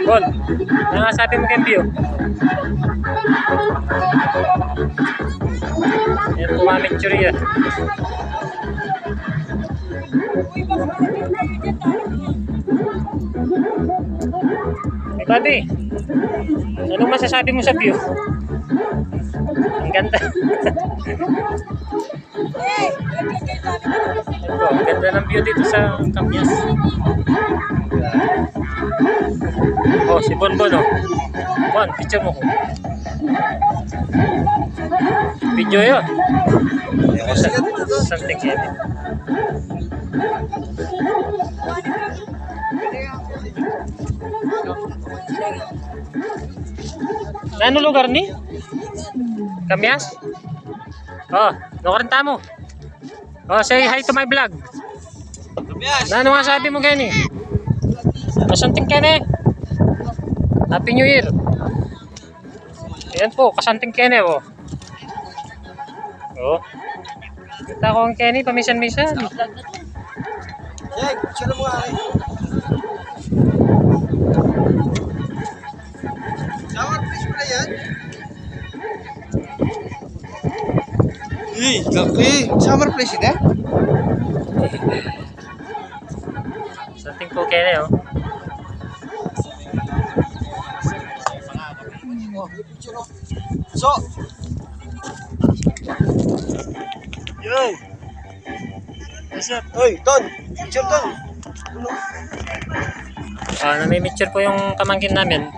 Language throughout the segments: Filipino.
Bon, nangasabi mo kang view. Yan po mga picture yan. Hey buddy, anong masasabi mo sa view? Ang ganda. Ito, ang ganda ng view dito sa Camyas. Oh, si Bonbon oh. Bon, picture mo ko. Video yun. Ako sa something yan. Ano lugar ni? Camyas? Oh, nakaranta mo. Oh, say hi to my vlog. Camyas! Ano nga sabi mo Kenny? Kasanting Kenny. Happy New Year. Ayan po, kasanting Kenny oh. Oh. Kita ko ang Kenny pamisan-misan. Jake, sino mo nga eh? Summer place pala yan? Eh, laki! Summer place yun eh? Kasanting po Kenny oh. So! Yo! What's up? Oy, Don! Picture Don! Namimicture po yung pamangkin namin.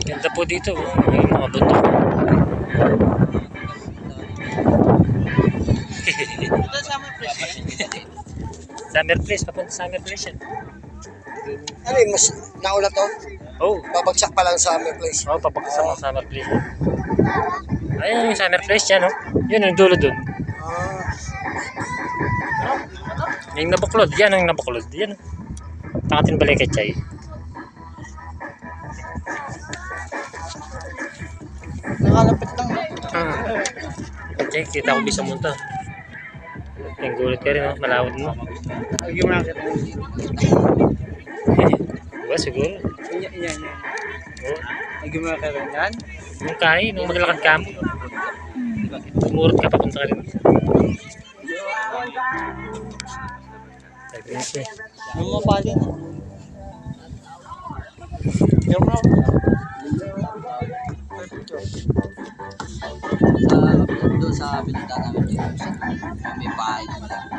Ganda po dito, may mga bundok. Ito summer place eh? Summer place, papunta summer place yan. Ano yung mas naula to? Oh, Babagsak pa lang summer place. oh, papakasama ang summer place. Ayun yung summer place yan, oh. Yun yung dulo dun. Yung nabuklod, yan ang nabuklod. Yan. Tangatin balik kay Chay. Nakalapit lang. Chay, kita ko bisa munta. Yung gulit ka rin, oh. Malawad mo. Lagi mo nakita. Diba, siguro. Inya. Oh. Lagi mo nakita yan? Nung kain, nung maglakad ka mo. Tumurot ka, papunta ka rin. Yung mga pali na. Yung mga Doon sa pinunta namin dito sa may bahay na malaki.